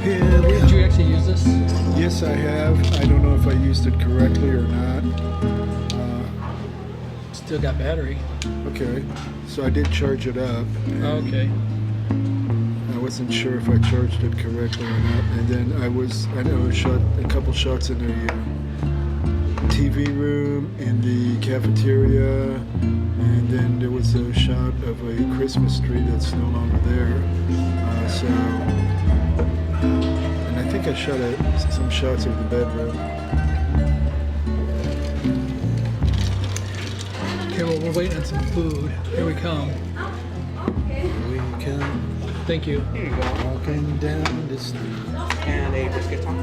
Here we Did you actually use this? Yes, I have. I don't know if I used it correctly or not. Still got battery. Okay, so I did charge it up. Okay. I wasn't sure if I charged it correctly or not. And then I shot a couple shots in the TV room, in the cafeteria, and then there was a shot of a Christmas tree that's no longer there. And I think I shot some shots of the bedroom. Okay, well, we're waiting on some food. Here we come. We come Thank you. Here you go. walking down the street. And a brisket top.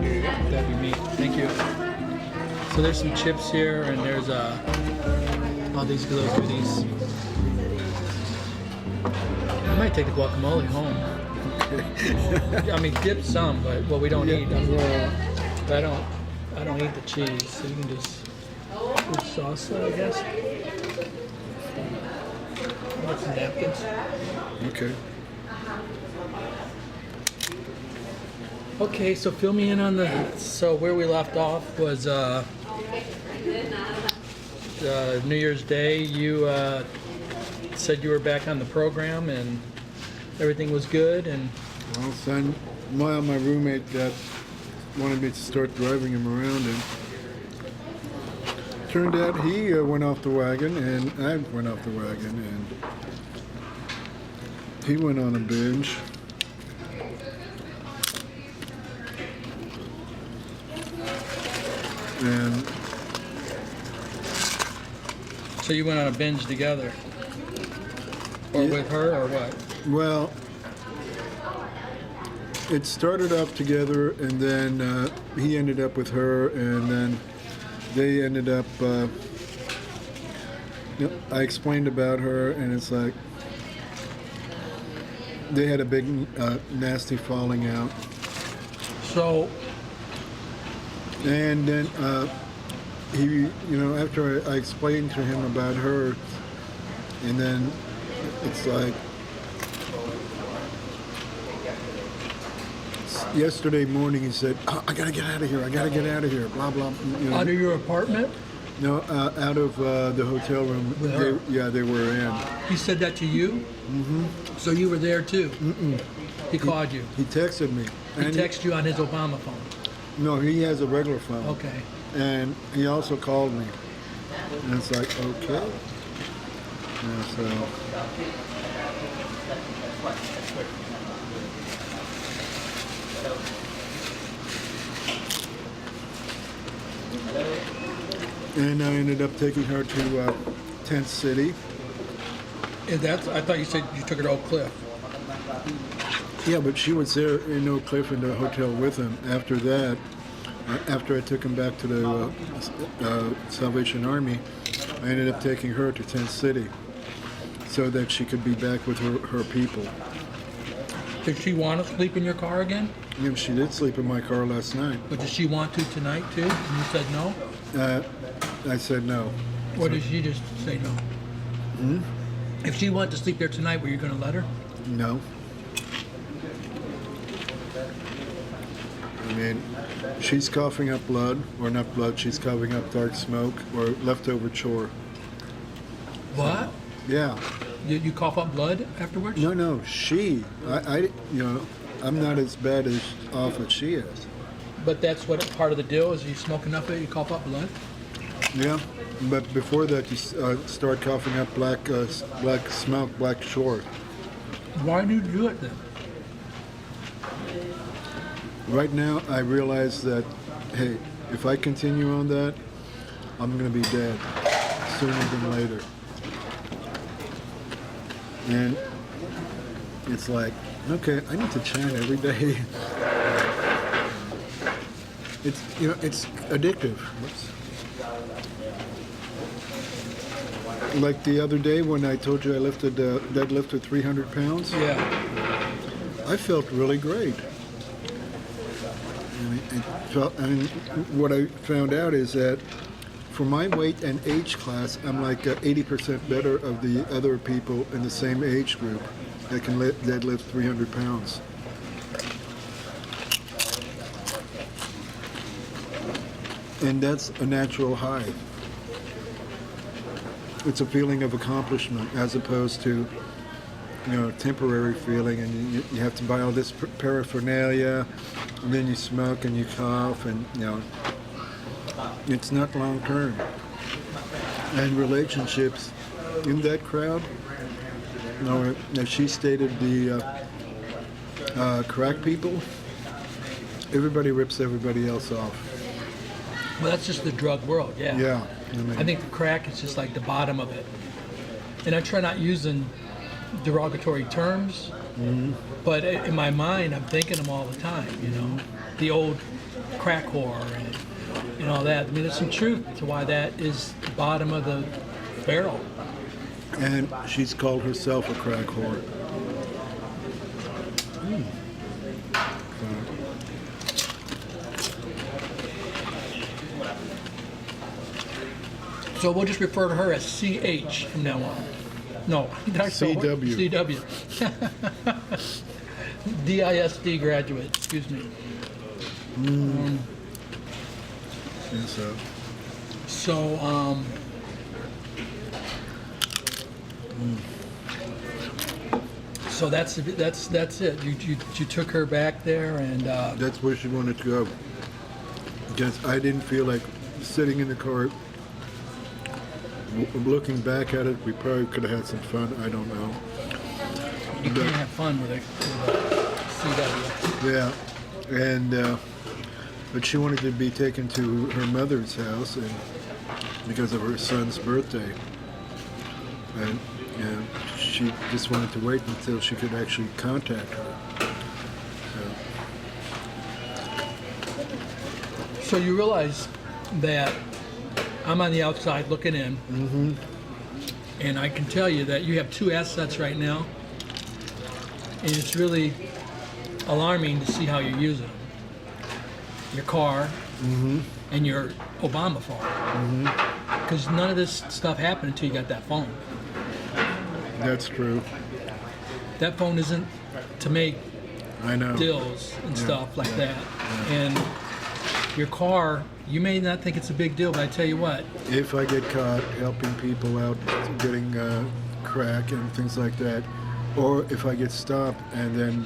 Here you go. That'd be me. Thank you. So there's some chips here, and there's all these little goodies. I might take the guacamole home. I mean, dip some, but well, we don't eat. I don't eat the cheese, so you can just put salsa, I guess. Got some napkins. Okay. Okay, so fill me in on so where we left off was New Year's Day. You said you were back on the program and everything was good, and Well, son, my roommate wanted me to start driving him around, and turned out he went off the wagon, and I went off the wagon, and he went on a binge. And so you went on a binge together, or Yeah. with her, or what? well, it started up together, and then he ended up with her, and then they ended up. I explained about her, and it's like they had a big, nasty falling out, So and then he, after I explained to him about her, and then it's like. Yesterday morning, he said, "Oh, I gotta get out of here. I gotta get out of here." Blah blah. out of your apartment, No, out of the hotel room. With her? They were in. he said that to you. Mm-hmm. So you were there too. He called you. He texted me. He And texted you on his Obama phone. No, he has a regular phone. Okay. And he also called me. And it's like, okay. Yeah, so. And I ended up taking her to Tent City. And I thought you said you took her to Oak Cliff. Yeah, but she was there in Oak Cliff in the hotel with him. After that, after I took him back to the Salvation Army, I ended up taking her to Tent City so that she could be back with her people. Did she want to sleep in your car again? And she did sleep in my car last night. But does she want to tonight too? And you said no? I said no. Or did she just say no? If she wanted to sleep there tonight, were you going to let her? No. I mean, she's coughing up blood, or not blood, she's coughing up dark smoke or leftover chore. What? Yeah. You cough up blood afterwards? No, she. I'm not as bad off as she is. But that's what part of the deal is. You smoke enough of it, you cough up blood. Yeah, but before that, you start coughing up black smoke, black chore. Why do you do it then? Right now, I realize that, hey, if I continue on that, I'm going to be dead sooner than later. And it's like, okay, I need to chant every day. It's addictive. Like the other day when I told you I deadlifted 300 pounds, Yeah. I felt really great. And what I found out is that for my weight and age class, I'm like 80% better of the other people in the same age group that can deadlift 300 pounds. And that's a natural high. It's a feeling of accomplishment as opposed to, temporary feeling, and you have to buy all this paraphernalia, and then you smoke and you cough, and it's not long term. And relationships in that crowd, as she stated, the crack people, everybody rips everybody else off. Well, that's just the drug world, yeah. Yeah. I think the crack is just like the bottom of it. And I try not using derogatory terms, but in my mind, I'm thinking them all the time, the old crack whore and all that. I mean, there's some truth to why that is the bottom of the barrel. And she's called herself a crack whore. So we'll just refer to her as CH from now on. No, CW. CW. DISD graduate, excuse me. So that's it. You took her back there, and That's where she wanted to go. Because I didn't feel like sitting in the car. Looking back at it, we probably could have had some fun. I don't know. you can't have fun with a CW. Yeah, and but she wanted to be taken to her mother's house, and because of her son's birthday, and she just wanted to wait until she could actually contact her. So you realize that I'm on the outside looking in, and I can tell you that you have two assets right now, and it's really alarming to see how you're using them. Your car and your Obama phone. Because none of this stuff happened until you got that phone. That's true. That phone isn't to make I know. deals and stuff like that. And your car, you may not think it's a big deal, but I tell you what. If I get caught helping people out getting crack and things like that, or if I get stopped and then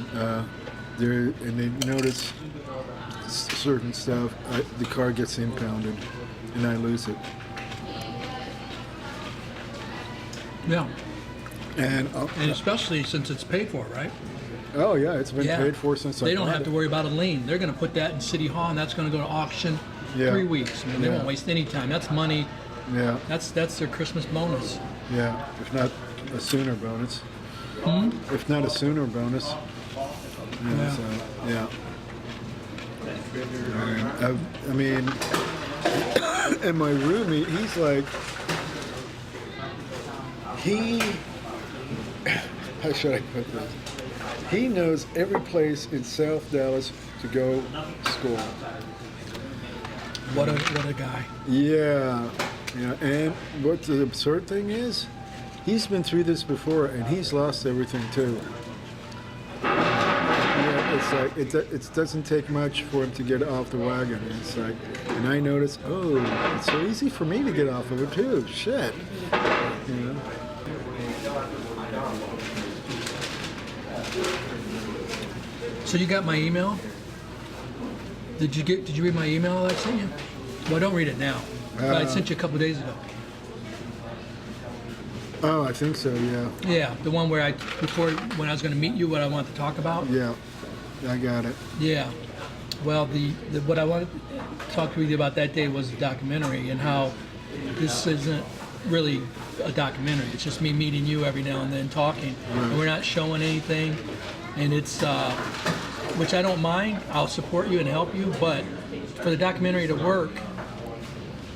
they notice certain stuff, the car gets impounded and I lose it. Yeah. And especially since it's paid for, right? oh yeah, it's been paid for since I They don't bought have it. to worry about a lien. They're going to put that in City Hall, and that's going to go to auction 3 weeks. I mean, they won't waste any time. That's money. Yeah, That's their Christmas bonus. yeah. If not a sooner bonus. If not a sooner bonus. Yeah. So, yeah. I mean, and my roomie, he's like, how should I put this? He knows every place in South Dallas to go school. What a guy. Yeah, and what the absurd thing is, he's been through this before, and he's lost everything too. Yeah, it's like it doesn't take much for him to get off the wagon. It's like, and I notice, it's so easy for me to get off of it too. Shit, you know. So you got my email? Did you read my email that I sent you? Well, don't read it now. But I sent you a couple days ago. Oh, I think so. Yeah. Yeah, the one where when I was going to meet you, what I wanted to talk about. Yeah, I got it. Yeah. Well, what I wanted to talk with you about that day was the documentary and how this isn't really a documentary. It's just me meeting you every now and then talking. Right. And we're not showing anything. And it's, which I don't mind. I'll support you and help you. But for the documentary to work,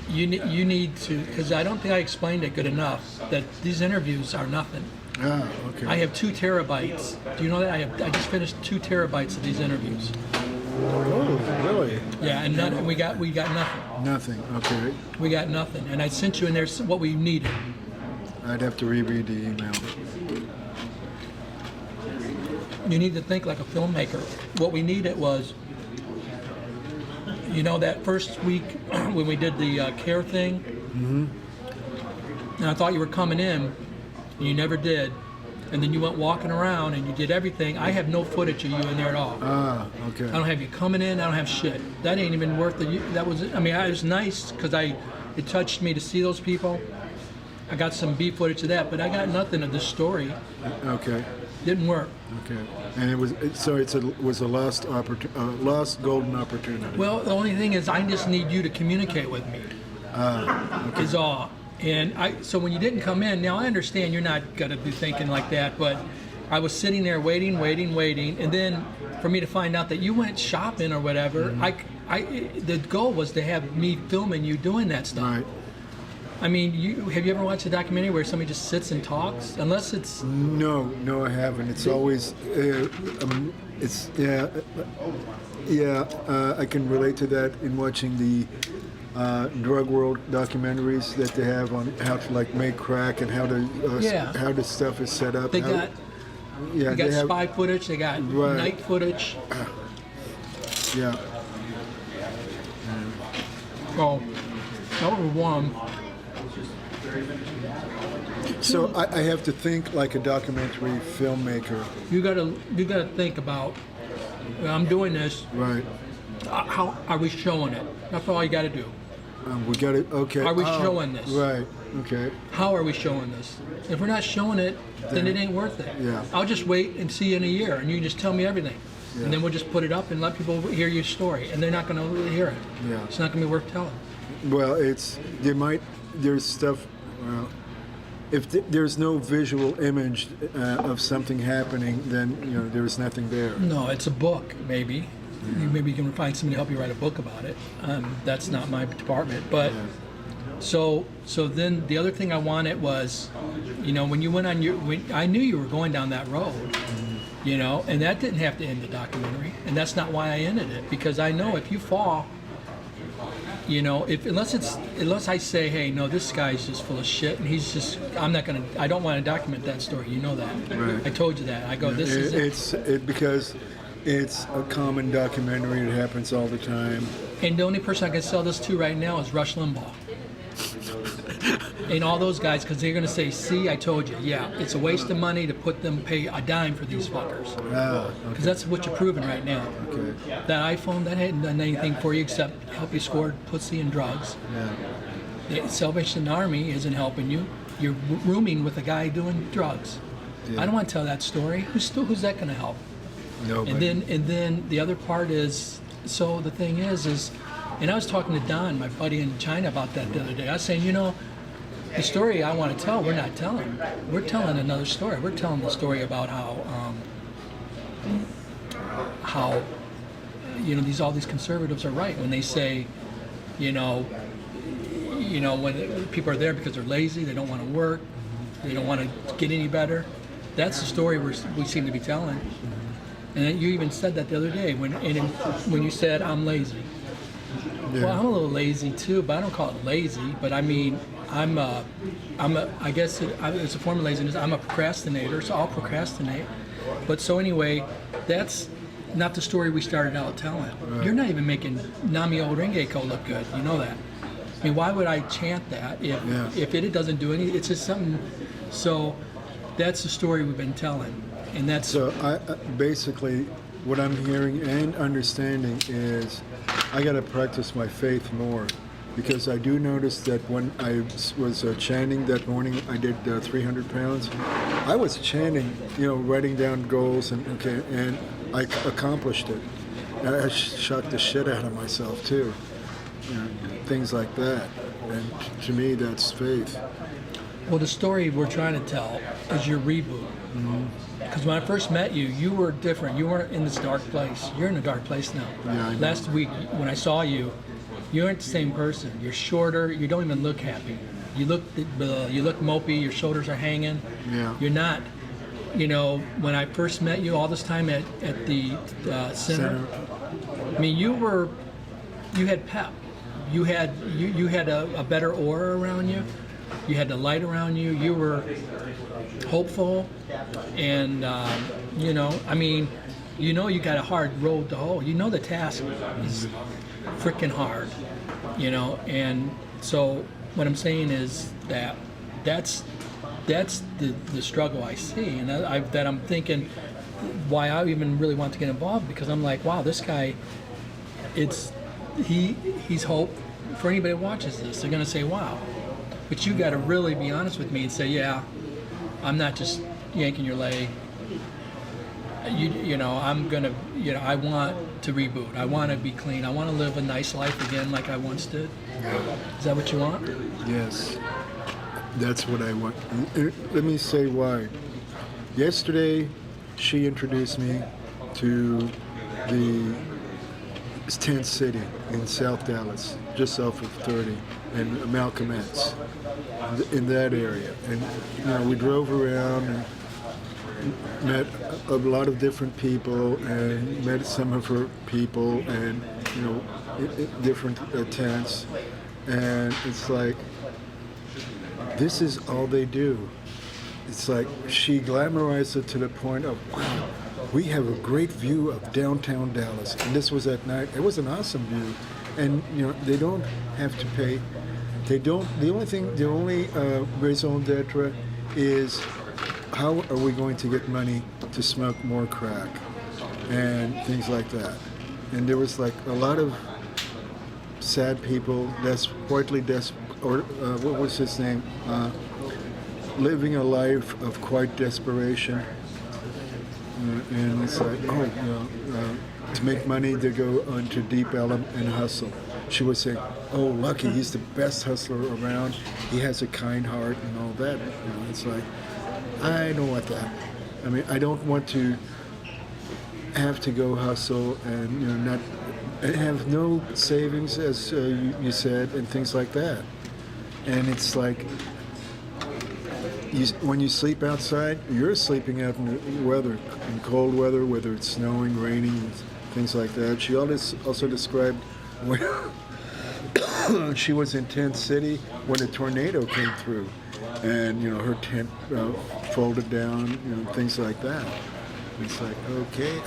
you need to, because I don't think I explained it good enough, that these interviews are nothing. Ah, okay. I have 2 terabytes. Do you know that? I just finished 2 terabytes of these interviews. Oh, really? Yeah, and we got nothing. Nothing. Okay. We got nothing. And I sent you in there what we needed. I'd have to reread the email. You need to think like a filmmaker. What we needed was, You know, that first week when we did the care thing, and I thought you were coming in, and you never did. And then you went walking around and you did everything. I have no footage of you in there at all. Ah, okay. I don't have you coming in. I don't have shit. That ain't even worth it. That was. I mean, it was nice because it touched me to see those people. I got some B footage of that, but I got nothing of this story. Okay. Didn't work. Okay. And it was a lost golden opportunity. Well, the only thing is, I just need you to communicate with me. Okay. Is all. And so when you didn't come in, now I understand you're not gonna be thinking like that, but I was sitting there waiting, and then for me to find out that you went shopping or whatever, the goal was to have me filming you doing that stuff. Right. I mean, have you ever watched a documentary where somebody just sits and talks? Unless it's No, I haven't. It's always I can relate to that in watching the drug world documentaries that they have on how to like make crack and how the stuff is set up. they got spy footage, they got Right. night footage. Yeah. Oh, that was one. So I have to think like a documentary filmmaker. You gotta think about. I'm doing this. Right. How are we showing it? That's all you got to do. We got it. Okay. Are we showing this? Right. Okay. How are we showing this? If we're not showing it, then it ain't worth it. Yeah. I'll just wait and see you in a year, and you can just tell me everything. Yeah. And then we'll just put it up and let people hear your story, and they're not going to really hear it. Yeah. It's not going to be worth telling. Well, there's stuff. Well, if there's no visual image of something happening, then there's nothing there. No, it's a book, maybe. Maybe you can find somebody to help you write a book about it. That's not my department, but. Yeah. So then the other thing I wanted was, when you went on I knew you were going down that road, and that didn't have to end the documentary, and that's not why I ended it, because I know if you fall, unless I say, hey, no, this guy's just full of shit, and I don't want to document that story. You know that. Right. I told you that. I go, this is it. Because it's a common documentary. It happens all the time. And the only person I can sell this to right now is Rush Limbaugh. And all those guys, because they're going to say, see, I told you. Yeah, it's a waste of money to pay a dime for these fuckers. Because that's what you're proving right now. Okay. That iPhone, that hadn't done anything for you except help you score pussy and drugs. Yeah. The Salvation Army isn't helping you. You're rooming with a guy doing drugs. Yeah. I don't want to tell that story. Who's that going to help? Nobody. And then the other part is, so the thing is, and I was talking to Don, my buddy in China, about that the other day. I was saying, the story I want to tell, we're not telling. We're telling another story. We're telling the story about how all these conservatives are right when they say, when people are there because they're lazy, they don't want to work, they don't want to get any better. That's the story we seem to be telling. And you even said that the other day when you said I'm lazy. Yeah. Well, I'm a little lazy too, but I don't call it lazy. But I mean, I guess it's a form of laziness. I'm a procrastinator, so I'll procrastinate. But so anyway, that's not the story we started out telling. Right. You're not even making Namio Renge-ko look good. You know that. I mean, why would I chant that if it doesn't do anything? It's just something. So that's the story we've been telling, and that's. So I basically what I'm hearing and understanding is I got to practice my faith more, because I do notice that when I was chanting that morning, I did 300 pounds. I was chanting, writing down goals, and I accomplished it. I shot the shit out of myself too, things like that. And to me, that's faith. Well, the story we're trying to tell is your reboot. Because when I first met you, you were different. You weren't in this dark place. You're in a dark place now. Yeah, I know. Last week, when I saw you, you aren't the same person. You're shorter. You don't even look happy. You look mopey. Your shoulders are hanging. Yeah. You're not. When I first met you all this time at the center, I mean, you had pep. You had a better aura around you. You had the light around you. You were hopeful, and I mean, you know you got a hard road to hoe. You know the task is freaking hard, you know. And so what I'm saying is that's the struggle I see, and that I'm thinking why I even really want to get involved, because I'm like, wow, this guy, he's hope for anybody who watches this. They're gonna say, wow. But you got to really be honest with me and say, yeah, I'm not just yanking your leg. You know, I'm gonna, you know, I want to reboot. I want to be clean. I want to live a nice life again, like I once did. Is that what you want? Yes, that's what I want. Let me say why. Yesterday, she introduced me to the 10th City in South Dallas, just off of 30, and Malcolm X, in that area. And you know, we drove around and met a lot of different people, and met some of her people, and you know, different tents. And it's like, this is all they do. It's like she glamorized it to the point of, wow, we have a great view of downtown Dallas. And this was at night. It was an awesome view. And you know, they don't have to pay. They don't. The only raison d'etre is, how are we going to get money to smoke more crack and things like that. And there was like a lot of sad people, what was his name? Living a life of quite desperation. And it's like, oh, you know, to make money, they go onto Deep Ellum and hustle. She was saying, oh, Lucky, he's the best hustler around. He has a kind heart and all that. You know, it's like, I don't want that. I mean, I don't want to have to go hustle and, you know, not have no savings, as you said, and things like that. And it's like, when you sleep outside, you're sleeping out in the weather, in cold weather, whether it's snowing, raining, things like that. She also described when she was in Tent City when a tornado came through, and you know, her tent folded down, you know, things like that. It's like, okay,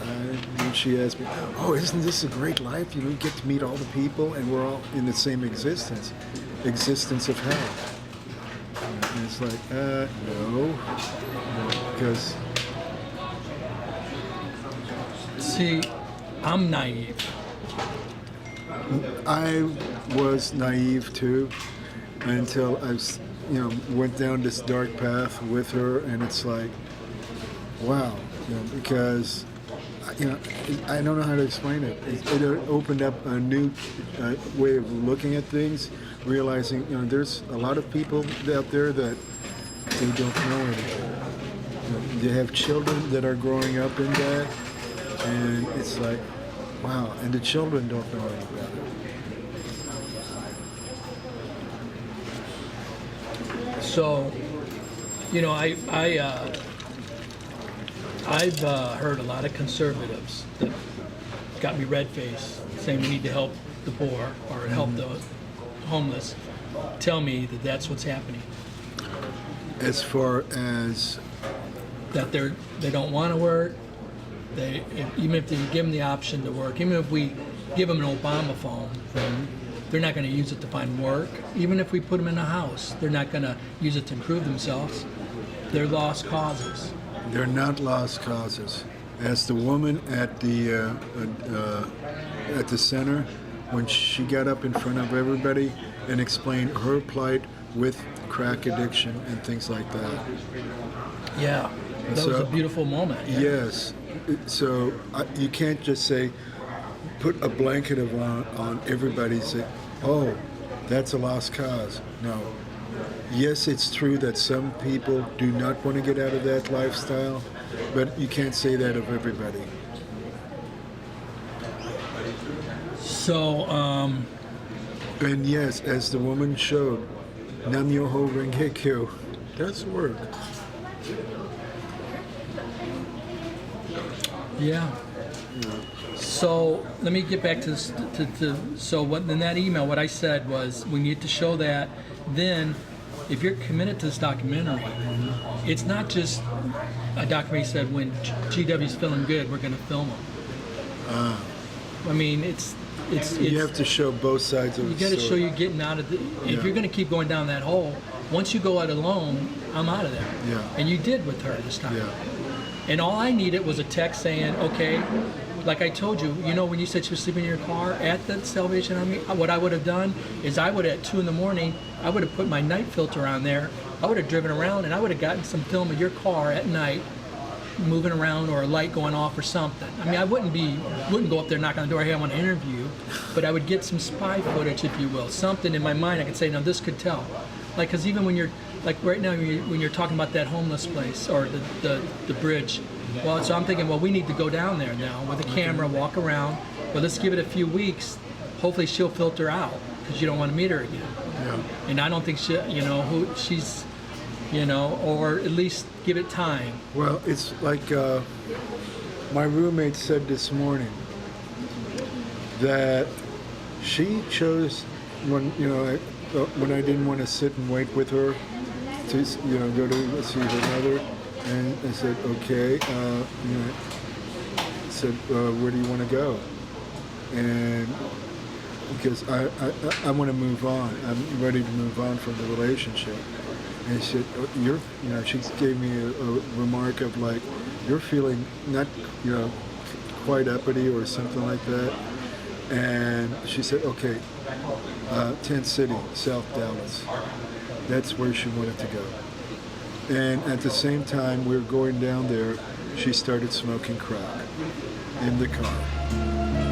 and she asked me, oh, isn't this a great life? You know, you get to meet all the people, and we're all in the same existence of hell. And it's like, no, because... See, I'm naive. I was naive too, until I, you know, went down this dark path with her, and it's like, wow, you know, because, you know, I don't know how to explain it. It opened up a new way of looking at things, realizing, you know, there's a lot of people out there that they don't know anything. You know, they have children that are growing up in that, and it's like, wow, and the children don't know any better. So, you know, I've heard a lot of conservatives that got me red-faced, saying we need to help the poor or help the homeless, tell me that that's what's happening. As far as that they don't want to work. Even if you give them the option to work, even if we give them an Obama phone, they're not going to use it to find work. Even if we put them in a house, they're not going to use it to improve themselves. They're lost causes. They're not lost causes. As the woman at the center, when she got up in front of everybody and explained her plight with crack addiction and things like that. Yeah, that was a beautiful moment. Yeah. Yes. So you can't just say, put a blanket on everybody and say, oh, that's a lost cause. No. Yes, it's true that some people do not want to get out of that lifestyle, but you can't say that of everybody. So, and yes, as the woman showed, Nam Myoho Renge Kyo does work. yeah. So let me get back to this. So what in that email, what I said was we need to show that. Then, if you're committed to this documentary, it's not just a documentary said when GW's feeling good, we're going to film them. I mean, it's You have to show both sides of you the got to story. show you're getting out of the. Yeah. If you're going to keep going down that hole, once you go out alone, I'm out of there. Yeah. And you did with her this time. Yeah. And all I needed was a text saying, okay, like I told you, you know, when you said she was sleeping in your car at the Salvation Army, what I would have done is I would have, at 2 a.m, I would have put my night filter on there. I would have driven around and I would have gotten some film of your car at night moving around or a light going off or something. I mean, I wouldn't go up there, knock on the door, hey, I want to interview you, but I would get some spy footage, if you will, something in my mind I could say, now this could tell. Like, because even when you're, like right now, when you're talking about that homeless place or the bridge, well, so I'm thinking, well, we need to go down there now with a camera, walk around, but let's give it a few weeks. Hopefully she'll filter out because you don't want to meet her again. Yeah. And I don't think she's, or at least give it time. Well, it's like my roommate said this morning that she chose when I didn't want to sit and wait with her to go to see her mother, and I said okay, said where do you want to go? And because I want to move on, I'm ready to move on from the relationship. And she said, she gave me a remark of like, you're feeling not, quite uppity or something like that. And she said, okay, Tent City, South Dallas. That's where she wanted to go. And at the same time we were going down there, she started smoking crack in the car.